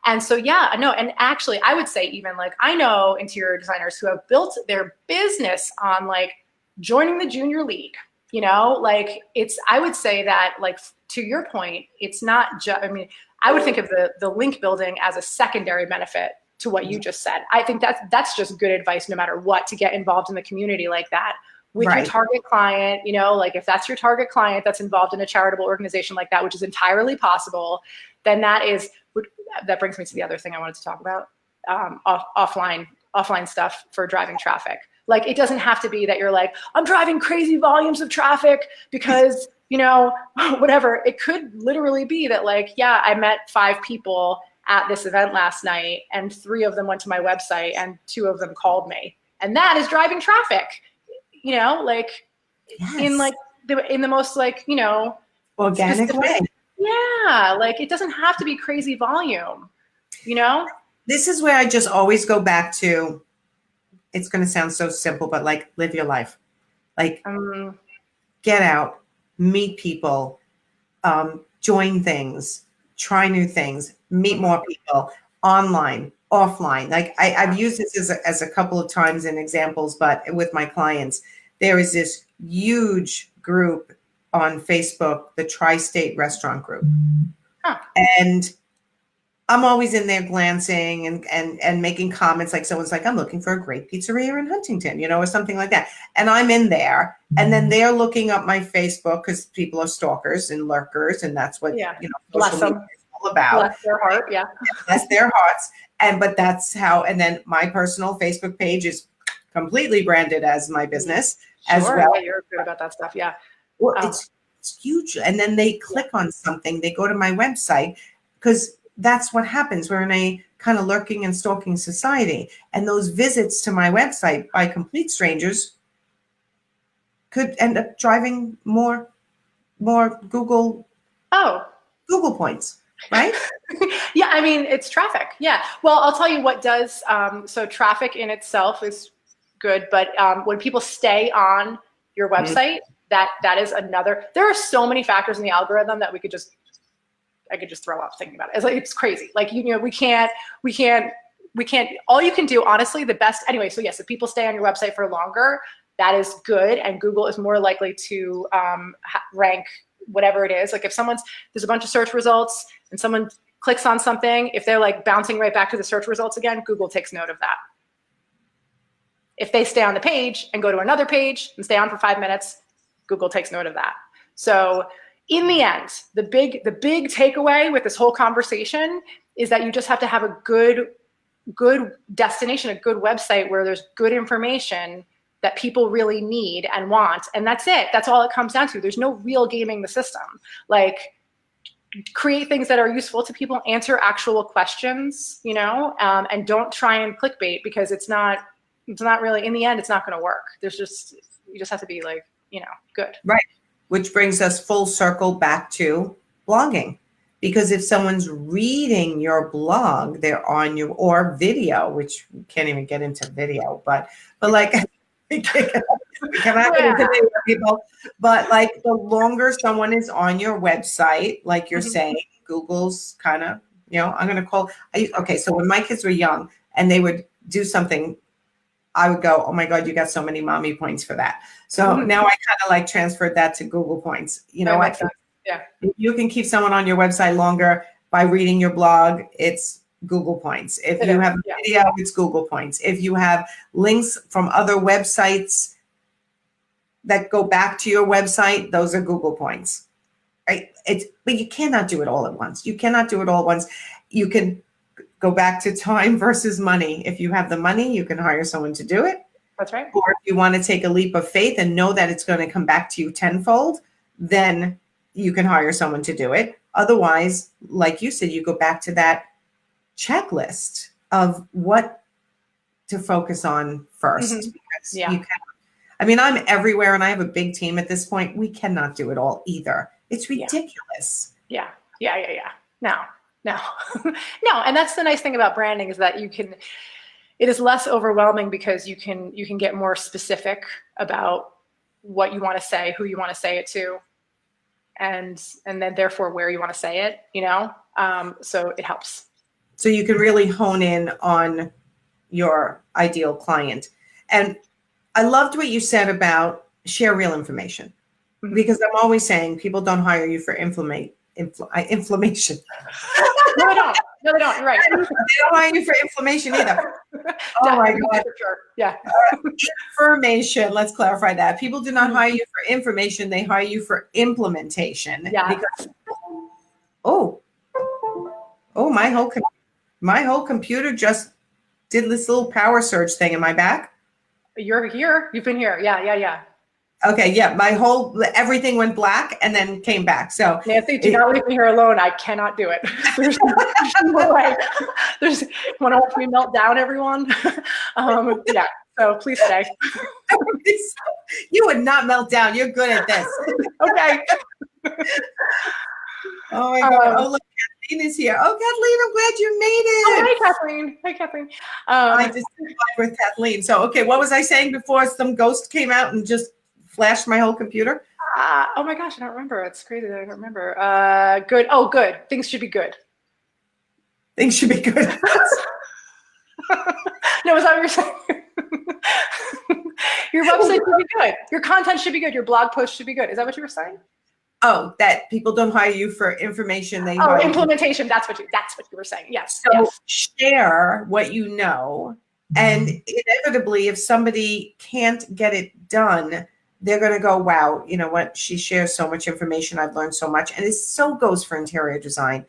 and so, no, and actually I would say, even like, I know interior designers who have built their business on like joining the junior league, you know, like I would say that, like, to your point, it's not just, I mean, I would think of the link building as a secondary benefit to what you just said. I think that's just good advice, no matter what, to get involved in the community like that with your target client. You know, like, if that's your target client that's involved in a charitable organization like that, which is entirely possible, then that brings me to the other thing I wanted to talk about, offline stuff for driving traffic. Like, it doesn't have to be that you're like, I'm driving crazy volumes of traffic because, you know, whatever. It could literally be that, like, yeah, I met 5 people at this event last night, and 3 of them went to my website and 2 of them called me. And that is driving traffic, you know, like, in the most, like, you know, organic way. Yeah, like, it doesn't have to be crazy volume, you know? This is where I just always go back to, it's going to sound so simple, but like, live your life. Like, get out, meet people, join things, try new things, meet more people, online, offline. Like, I've used this as a couple of times in examples, but with my clients, there is this huge group on Facebook, the Tri-State Restaurant Group. And I'm always in there glancing and making comments. Like, someone's like, I'm looking for a great pizzeria in Huntington, you know, or something like that. And I'm in there, and then they're looking up my Facebook, because people are stalkers and lurkers, and that's what, you know, bless them, is all about. Bless their heart, bless their hearts. But that's how. And then my personal Facebook page is completely branded as my business as well. Yeah, you're good about that stuff. Yeah. Well, it's huge. And then they click on something, they go to my website, because that's what happens. We're in a kind of lurking and stalking society. And those visits to my website by complete strangers could end up driving more Google points, right? Yeah, I mean, it's traffic. Yeah. Well, I'll tell you what does. So traffic in itself is good, but when people stay on your website, that is another. There are so many factors in the algorithm that I could just throw up thinking about it. It's like, it's crazy. Like, you know, we can't, all you can do, honestly, the best, anyway. So yes, if people stay on your website for longer, that is good. And Google is more likely to rank whatever it is. Like, if there's a bunch of search results and someone clicks on something, if they're like bouncing right back to the search results again, Google takes note of that. If they stay on the page and go to another page and stay on for 5 minutes, Google takes note of that. So in the end, the big takeaway with this whole conversation is that you just have to have a good destination, a good website where there's good information that people really need and want. And that's it. That's all it comes down to. There's no real gaming the system. Like, create things that are useful to people, answer actual questions, you know, and don't try and clickbait, because it's not really, in the end, it's not going to work. You just have to be like, you know, good. Right. Which brings us full circle back to blogging. Because if someone's reading your blog, they're on your, or video, which we can't even get into video, but like, cannot get into video, people. But like, the longer someone is on your website, like you're saying, Google's kind of, you know, I'm going to call, okay, so when my kids were young and they would do something, I would go, oh my God, you got so many mommy points for that. So now I kind of like transferred that to Google points. You know what? Yeah. If you can keep someone on your website longer by reading your blog, it's Google points. If you have a video, it's Google points. If you have links from other websites that go back to your website, those are Google points. Right? But you cannot do it all at once. You cannot do it all at once. You can go back to time versus money. If you have the money, you can hire someone to do it. That's right. Or if you want to take a leap of faith and know that it's going to come back to you tenfold, then you can hire someone to do it. Otherwise, like you said, you go back to that checklist of what to focus on first. Because you can, I mean, I'm everywhere and I have a big team at this point. We cannot do it all either. It's ridiculous. Yeah. No. No. And that's the nice thing about branding is that it is less overwhelming because you can get more specific about what you want to say, who you want to say it to, and then therefore where you want to say it, so it helps. So you can really hone in on your ideal client. And I loved what you said about share real information, because I'm always saying people don't hire you for inflammation. No, they don't. You're right. They don't hire you for inflammation either. Oh my God. For sure. Yeah. Information. Let's clarify that. People do not hire you for information. They hire you for implementation. Yeah. Because, my whole computer just did this little power surge thing in my back. You're here. You've been here. Yeah. Okay, yeah, everything went black and then came back. So Nancy, do not leave me here alone. I cannot do it. There's no way. Want to watch me melt down, everyone? Yeah, so please stay. You would not melt down. You're good at this. Okay. Oh my God. Oh, look, Kathleen is here. Oh, Kathleen, I'm glad you made it. Oh, hi, Kathleen. I just survived with Kathleen. So, okay, what was I saying before some ghost came out and just flashed my whole computer? Oh my gosh, I don't remember. It's crazy that I don't remember. Good. Oh, good. Things should be good. Things should be good. No, is that what you're saying? Your website should be good. Your content should be good. Your blog post should be good. Is that what you were saying? Oh, that people don't hire you for information. They hire implementation. That's what you were saying. Yes. So share what you know. And inevitably, if somebody can't get it done, they're going to go, wow, you know what? She shares so much information. I've learned so much. And it so goes for interior design.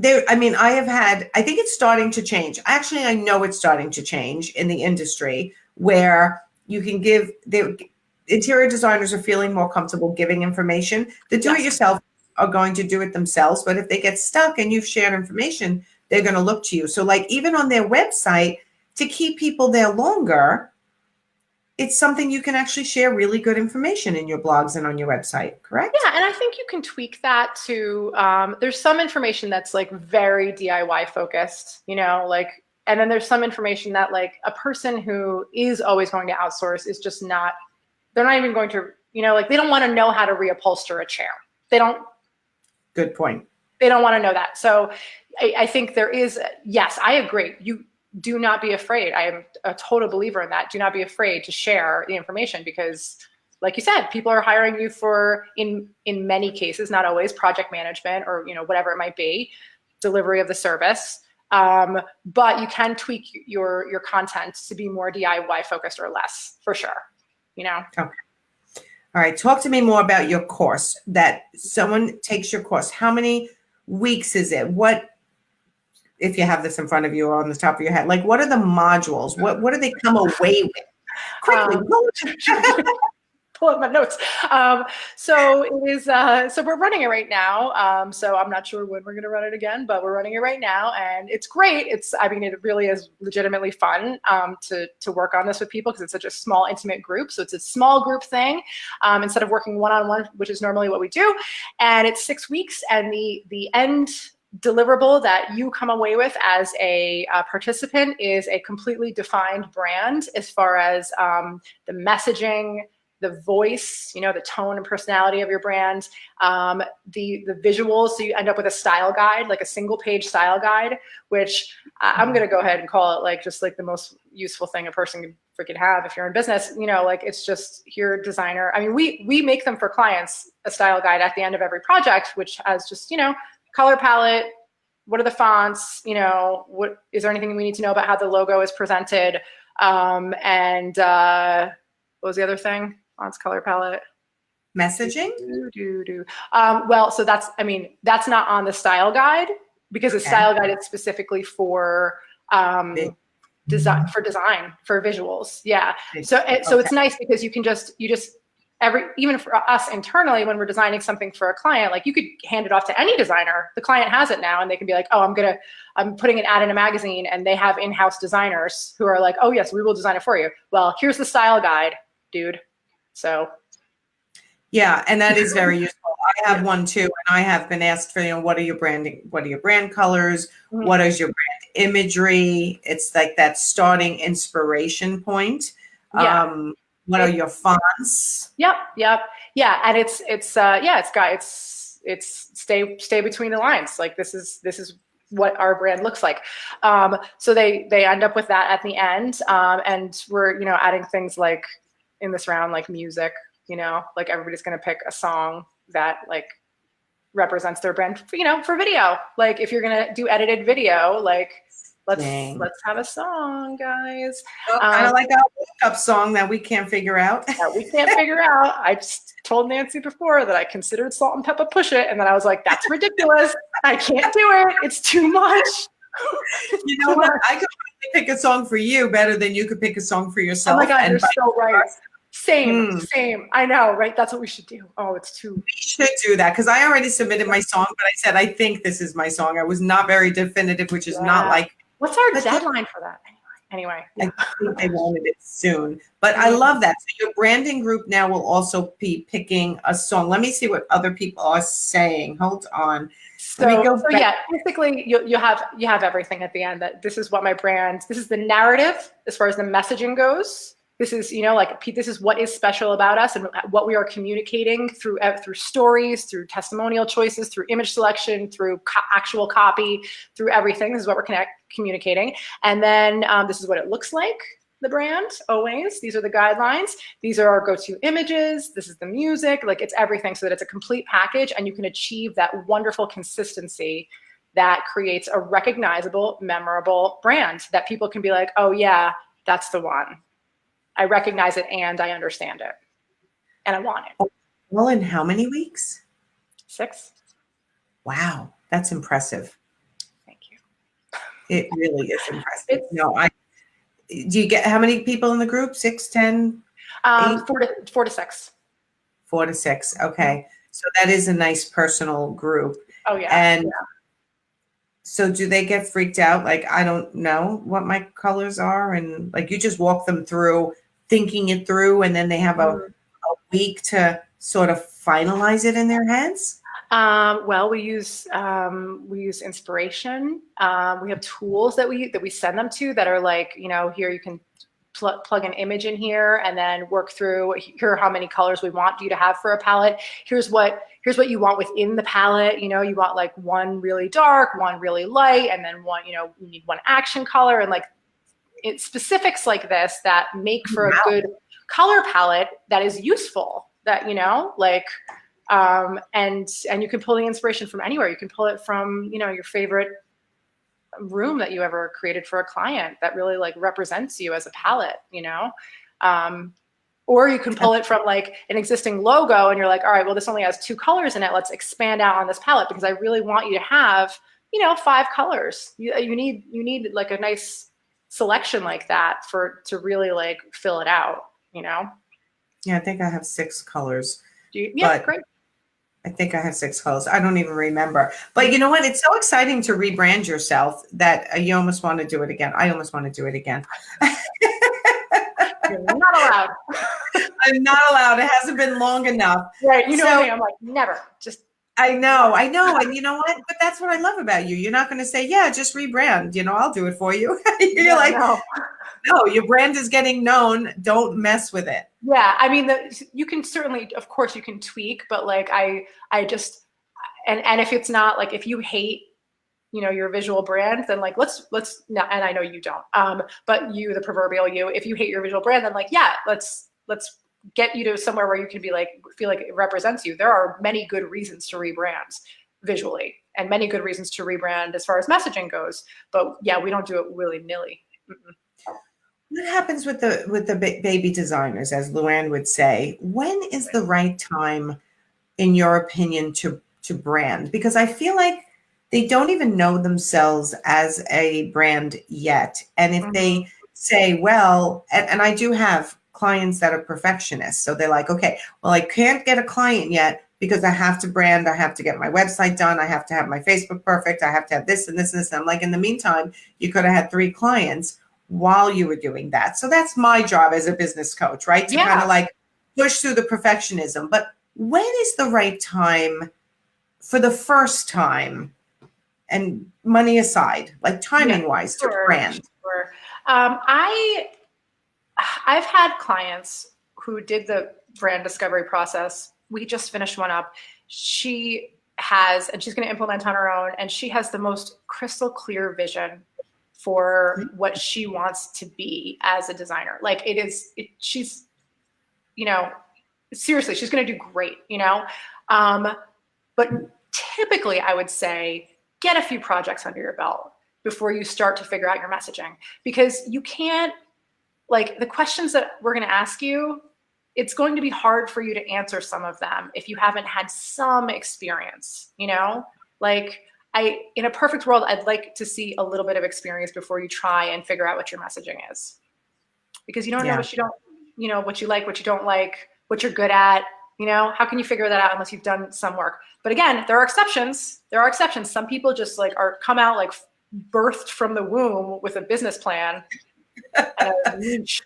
I think it's starting to change. Actually, I know it's starting to change in the industry where you can interior designers are feeling more comfortable giving information. The do-it-yourself are going to do it themselves. But if they get stuck and you've shared information, they're going to look to you. So like even on their website, to keep people there longer, it's something you can actually share really good information in your blogs and on your website, correct? Yeah, and I think you can tweak that to, there's some information that's like very DIY focused, and then there's some information that like a person who is always going to outsource is just not, they're not even going to, they don't want to know how to reupholster a chair. They don't. Good point. They don't want to know that. So I think there is, yes, I agree. You do not be afraid. I am a total believer in that. Do not be afraid to share the information because, like you said, people are hiring you for, in many cases, not always, project management or whatever it might be, delivery of the service. But you can tweak your content to be more DIY focused or less, for sure. Okay. All right. Talk to me more about your course. That someone takes your course. How many weeks is it? What? If you have this in front of you or on the top of your head, like what are the modules? What do they come away with? Quickly, pull up my notes. So it is. So we're running it right now. So I'm not sure when we're going to run it again, but we're running it right now, and it's great. It really is legitimately fun to work on this with people because it's such a small, intimate group. So it's a small group thing instead of working one-on-one, which is normally what we do. And it's 6 weeks, and the end deliverable that you come away with as a participant is a completely defined brand as far as the messaging, the voice, the tone and personality of your brand, the visuals. So you end up with a style guide, like a single page style guide, which I'm going to go ahead and call it like just like the most useful thing a person can freaking have if you're in business. Like it's just here, designer. I mean, we make them for clients, a style guide at the end of every project, which has just, color palette, what are the fonts, what is there anything we need to know about how the logo is presented, and what was the other thing? Fonts, color palette, messaging. Well, so that's not on the style guide. because the style guide is specifically for design, for visuals. Yeah. So it's nice because you just even for us internally, when we're designing something for a client, like you could hand it off to any designer. The client has it now and they can be like, oh, I'm putting an ad in a magazine, and they have in-house designers who are like, oh yes, we will design it for you. Well, here's the style guide, dude. So. Yeah. And that is very useful. I have one too. And I have been asked for, what are your brand colors? Mm-hmm. What is your brand imagery? It's like that starting inspiration point. Yeah. What are your fonts? Yep. Yeah. And it's stay between the lines. Like this is what our brand looks like. So they end up with that at the end. And we're, adding things like in this round, like music, like everybody's going to pick a song that like represents their brand, for video. Like if you're going to do edited video, like let's have a song, guys. Kind of like our wake-up song that we can't figure out. I just told Nancy before that I considered Salt and Pepper Push It, and then I was like, that's ridiculous. I can't do it. It's too much. You know what? I could probably pick a song for you better than you could pick a song for yourself. Oh my God, you're so right. Same. I know, right? That's what we should do. Oh, it's too. We should do that because I already submitted my song, but I said I think this is my song. I was not very definitive, which is not like. What's our deadline for that? Anyway. I think they wanted it soon, but I love that. So your branding group now will also be picking a song. Let me see what other people are saying. Hold on. Yeah, basically you have everything at the end. That this is what my brand. This is the narrative as far as the messaging goes. This is, this is what is special about us and what we are communicating through stories, through testimonial choices, through image selection, through actual copy, through everything. This is what we're communicating. And then this is what it looks like, the brand, always. These are the guidelines. These are our go-to images. This is the music. Like it's everything so that it's a complete package and you can achieve that wonderful consistency that creates a recognizable, memorable brand that people can be like, oh yeah, that's the one. I recognize it and I understand it and I want it. Well, in how many weeks? 6. Wow. That's impressive. Thank you. It really is impressive. Do you get how many people in the group? 6, 10? 4 to 6. 4 to 6. Okay. So that is a nice personal group. Oh yeah. And so do they get freaked out? Like, I don't know what my colors are. And like, you just walk them through thinking it through. And then they have a week to sort of finalize it in their heads. Well, we use inspiration. We have tools that we send them to that are like, here you can plug an image in here and then work through here are how many colors we want you to have for a palette. Here's what you want within the palette. You want like one really dark, one really light, and then one, you need one action color, and like it's specifics like this that make for a good color palette that is useful. That and you can pull the inspiration from anywhere. You can pull it from your favorite room that you ever created for a client that really like represents you as a palette, or you can pull it from like an existing logo and you're like, all right, well, this only has 2 colors in it. Let's expand out on this palette because I really want you to have, 5 colors. You need like a nice selection like that to really like fill it out, Yeah, I think I have 6 colors. Great. I think I have 6 colors. I don't even remember. But you know what? It's so exciting to rebrand yourself that you almost want to do it again. I almost want to do it again. You're not allowed. I'm not allowed. It hasn't been long enough. Right. Me. I'm like, never. Just. I know. And you know what? But that's what I love about you. You're not going to say, yeah, just rebrand. I'll do it for you. You're like, no, your brand is getting known. Don't mess with it. Yeah. I mean, you can certainly, of course you can tweak, but like, I just, and if it's not like, if you hate, your visual brand, then like, let's not, and I know you don't, but you, the proverbial you, if you hate your visual brand, then like, yeah, let's get you to somewhere where you can be like, feel like it represents you. There are many good reasons to rebrand visually and many good reasons to rebrand as far as messaging goes. But yeah, we don't do it willy-nilly. What happens with the baby designers, as Luann would say? When is the right time, in your opinion, to brand? Because I feel like they don't even know themselves as a brand yet. And if they say, well, and I do have clients that are perfectionists. So they're like, okay, well, I can't get a client yet because I have to brand, I have to get my website done, I have to have my Facebook perfect, I have to have this and this and this. And I'm like, in the meantime, you could have had 3 clients while you were doing that. So that's my job as a business coach, right? To kind of like push through the perfectionism. But when is the right time for the first time, and money aside, like timing wise, to brand? Sure. I've had clients who did the brand discovery process. We just finished one up. She has, and she's going to implement on her own, and she has the most crystal clear vision for what she wants to be as a designer. Like she's, you know, seriously, she's going to do great, you know? But typically I would say, get a few projects under your belt before you start to figure out your messaging, because you can't, like, the questions that we're going to ask you, it's going to be hard for you to answer some of them if you haven't had some experience, you know? Like, in a perfect world, I'd like to see a little bit of experience before you try and figure out what your messaging is, because you don't know what you don't, you know, what you like, what you don't like, what you're good at, you know. How can you figure that out unless you've done some work? But again, there are exceptions. There are exceptions. Some people just like come out like birthed from the womb with a business plan and a niche.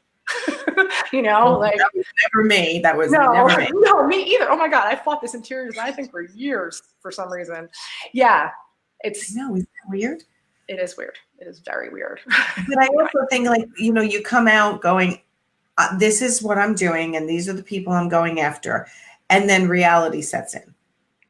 You know, like, that was never me. That was never me. No, me either. Oh my God, I fought this interior design thing for years for some reason. Yeah, it's. No, isn't that weird? It is weird. It is very weird. But I also think, like, you know, you come out going, this is what I'm doing, and these are the people I'm going after, and then reality sets in,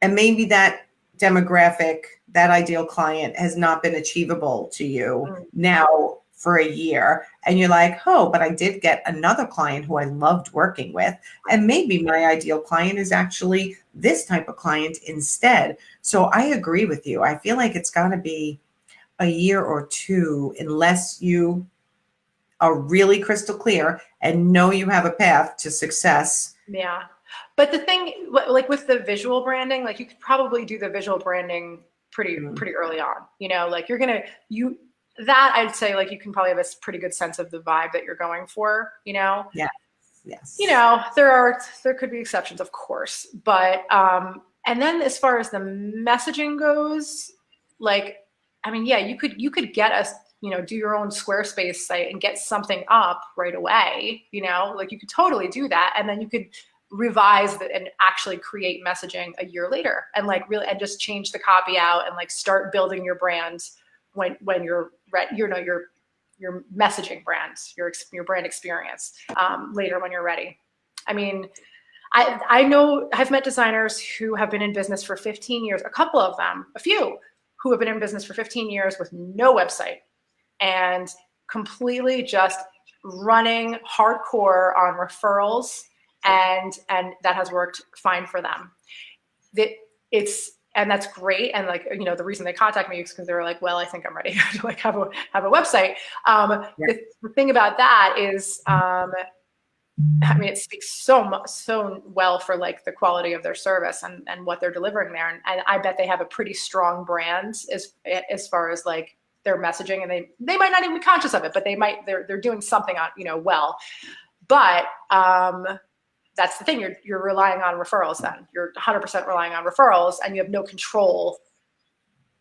and maybe that demographic, that ideal client, has not been achievable to you now for a year, and you're like, oh, but I did get another client who I loved working with, and maybe my ideal client is actually this type of client instead. So I agree with you. I feel like it's got to be a year or 2, unless you are really crystal clear and know you have a path to success. Yeah. But the thing, like with the visual branding, like you could probably do the visual branding pretty early on, you know, like that I'd say, like, you can probably have a pretty good sense of the vibe that you're going for, you know? Yes. You know, there could be exceptions, of course, but, and then as far as the messaging goes, like, I mean, yeah, you could get us, you know, do your own Squarespace site and get something up right away, you know, like you could totally do that. And then you could revise and actually create messaging a year later, and like really, and just change the copy out and like start building your brand when you're ready, you know, your messaging brand, your brand experience later when you're ready. I mean, I know I've met designers who have been in business for 15 years, a few who have been in business for 15 years with no website and completely just running hardcore on referrals, and that has worked fine for them. And that's great. And like, you know, the reason they contact me is because they were like, well, I think I'm ready to like have a website. The thing about that is, I mean, it speaks so well for like the quality of their service and what they're delivering there. And I bet they have a pretty strong brand as far as like their messaging, and they might not even be conscious of it, but they're doing something on, you know, well. But that's the thing, you're relying on referrals then. You're 100% relying on referrals, and you have no control,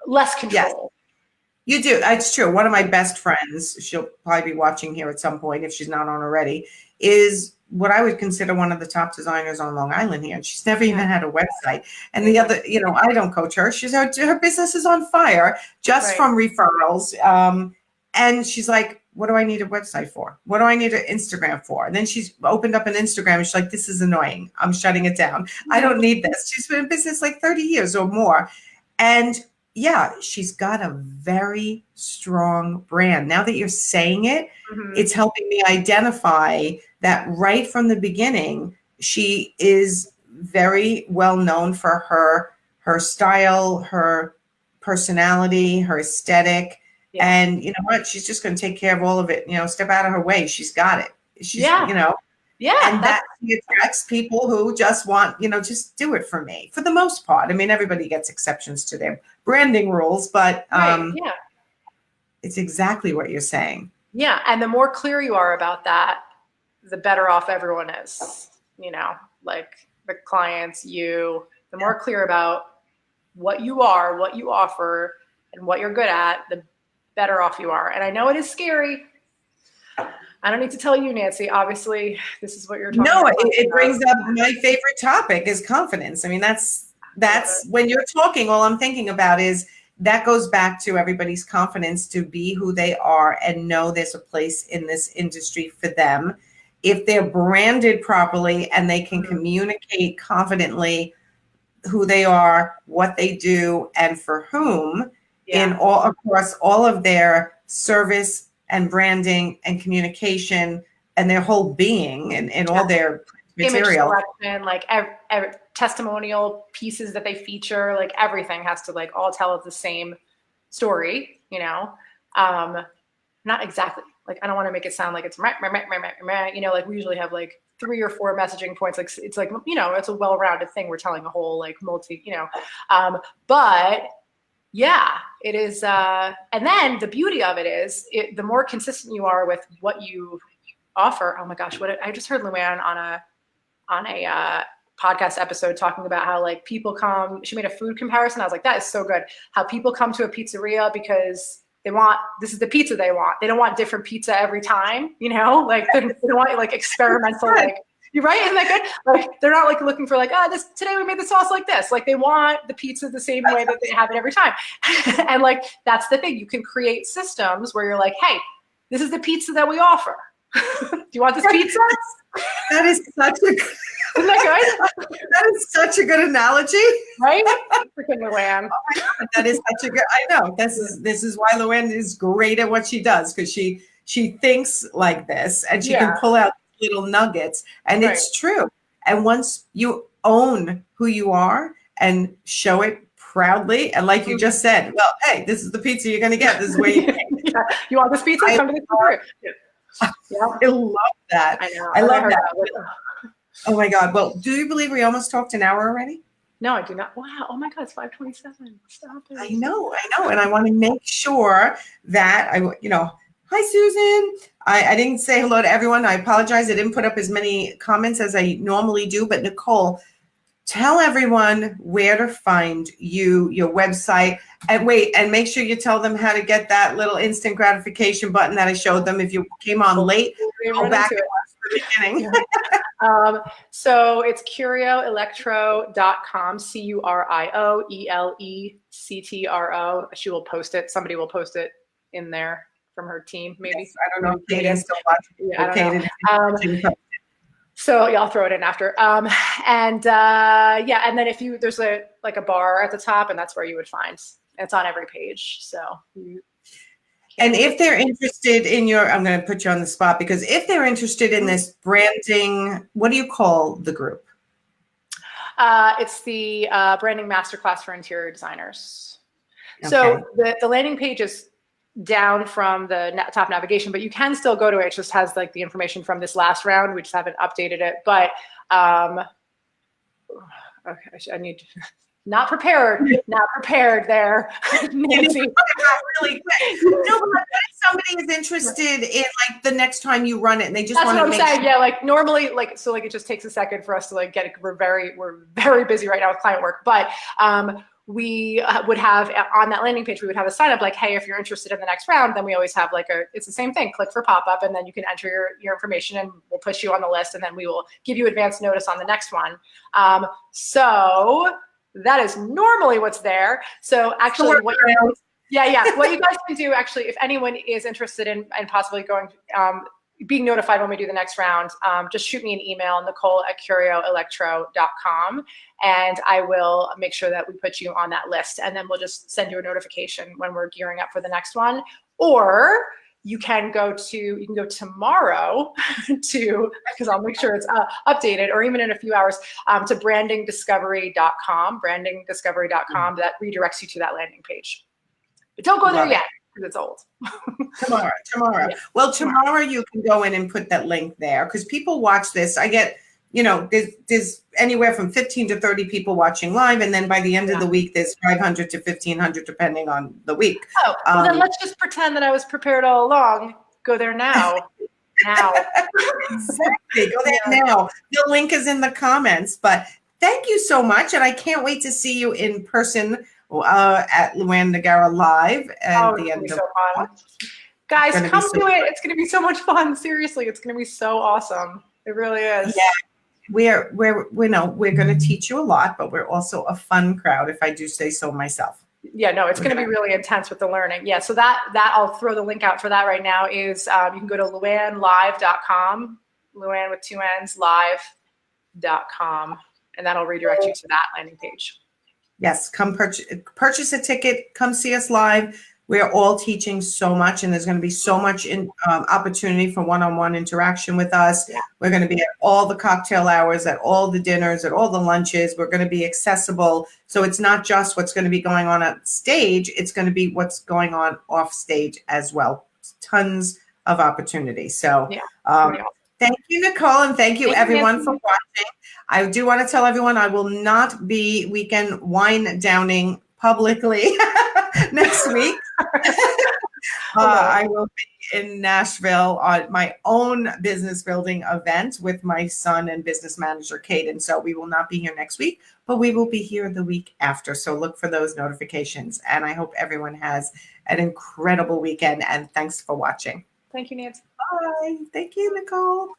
less control. Yes, you do. It's true. One of my best friends, she'll probably be watching here at some point if she's not on already, is what I would consider one of the top designers on Long Island here. And she's never even had a website. And the other, you know, I don't coach her. Her business is on fire just from referrals. And she's like, what do I need a website for? What do I need an Instagram for? And then she's opened up an Instagram and she's like, this is annoying. I'm shutting it down. I don't need this. She's been in business like 30 years or more. And yeah, she's got a very strong brand. Now that you're saying it, it's helping me identify that right from the beginning, she is very well known for her style, her personality, her aesthetic. Yeah. And you know what? She's just going to take care of all of it. You know, step out of her way. She's got it. She's, you know, and that attracts people who just want, you know, just do it for me for the most part. I mean, everybody gets exceptions to their branding rules, but Right. Yeah. it's exactly what you're saying. Yeah. And the more clear you are about that, the better off everyone is, you know, like the clients, you, the more clear about what you are, what you offer, and what you're good at, the better off you are. And I know it is scary. I don't need to tell you, Nancy, obviously this is what you're talking about. No, it brings up my favorite topic is confidence. I mean, that's when you're talking, all I'm thinking about is that goes back to everybody's confidence to be who they are and know there's a place in this industry for them. If they're branded properly and they can communicate confidently who they are, what they do, and for whom in all across all of their service and branding and communication and their whole being and all their material. Image selection, like every testimonial pieces that they feature, like everything has to like all tell the same story, you know? Not exactly, like, I don't want to make it sound like it's, you know, like we usually have like 3 or 4 messaging points. Like it's like, you know, it's a well-rounded thing. We're telling a whole like multi, you know, but yeah, it is. And then the beauty of it is the more consistent you are with what you offer. Oh my gosh, I just heard Luann on a podcast episode talking about how like people come, she made a food comparison. I was like, that is so good. How people come to a pizzeria because this is the pizza they want. They don't want different pizza every time, you know, like they don't want like experimental, like, you're right. Isn't that good? Like, they're not like looking for like, today we made the sauce like this. Like they want the pizza the same way that they have it every time. And like, that's the thing. You can create systems where you're like, hey, this is the pizza that we offer. Do you want this pizza? That is such a Isn't that good? That is such a good analogy. Right? Freaking Luann. Oh my God, that is such a good, I know. This is why Luann is great at what she does, because she thinks like this and she can pull out little nuggets, and it's true. And once you own who you are and show it proudly, and like you just said, well, hey, this is the pizza you're going to get. This is where you You want this pizza? Come to this pizza. I love that. I know. I love that. Oh my God. Well, do you believe we almost talked an hour already? No, I do not. Wow. Oh my God, it's 5:27. Stop it. I know. And I want to make sure that hi, Susan. I didn't say hello to everyone. I apologize. I didn't put up as many comments as I normally do, but Nicole, tell everyone where to find you, your website, and make sure you tell them how to get that little instant gratification button that I showed them. If you came on late, go back to the beginning. So it's curioelectro.com, CurioElectro. She will post it. Somebody will post it in there from her team, maybe. Yes, I don't know if Kate is still watching. Yeah, I don't know. So yeah, I'll throw it in after. And then if there's a bar at the top, and that's where you would find. It's on every page. So. And if they're interested in I'm going to put you on the spot, because if they're interested in this branding, what do you call the group? It's the branding masterclass for interior designers. Okay. So the landing page is down from the top navigation, but you can still go to it. It just has like the information from this last round. We just haven't updated it, but okay, I need to. Not prepared there, Nancy. Really quick. No, but if somebody is interested in like the next time you run it and they just want to make sure. Yeah, like normally, so it just takes a second for us to like get it. We're very busy right now with client work, but we would have on that landing page, we would have a sign up like, hey, if you're interested in the next round, then we always have it's the same thing, click for pop-up, and then you can enter your information and we'll put you on the list, and then we will give you advance notice on the next one. So that is normally what's there. So actually what you guys can do, actually, if anyone is interested in and possibly going, being notified when we do the next round, just shoot me an email, Nicole@CurioElectro.com, and I will make sure that we put you on that list, and then we'll just send you a notification when we're gearing up for the next one. Or you can go tomorrow because I'll make sure it's updated, or even in a few hours, to brandingdiscovery.com, That redirects you to that landing page. But don't go there yet, because it's old. Tomorrow. Yeah. Well, tomorrow you can go in and put that link there, because people watch this. I get there's anywhere from 15 to 30 people watching live. And then by the end of the week, there's 500 to 1,500, depending on the week. Oh, well, then let's just pretend that I was prepared all along. Go there now. Now. Exactly. Go there now. The link is in the comments. But thank you so much. And I can't wait to see you in person at Luann Nagara Live at the end of March. Guys, come to it. It's going to be so much fun. Seriously, it's going to be so awesome. It really is. Yeah, we're going to teach you a lot, but we're also a fun crowd, if I do say so myself. Yeah, no, it's going to be really intense with the learning. Yeah, so that I'll throw the link out for that right now is you can go to luannlive.com, Luann with 2 N's, live.com, and that'll redirect you to that landing page. Yes, come purchase a ticket, come see us live. We're all teaching so much, and there's going to be so much opportunity for one-on-one interaction with us. Yeah. We're going to be at all the cocktail hours, at all the dinners, at all the lunches. We're going to be accessible. So it's not just what's going to be going on at stage. It's going to be what's going on off stage as well. Tons of opportunity. So thank you, Nicole, and thank you everyone for watching. I do want to tell everyone I will not be weekend wine downing publicly next week. I will be in Nashville on my own business building event with my son and business manager, Caden. So we will not be here next week, but we will be here the week after. So look for those notifications. And I hope everyone has an incredible weekend. And thanks for watching. Thank you, Nancy. Bye. Thank you, Nicole.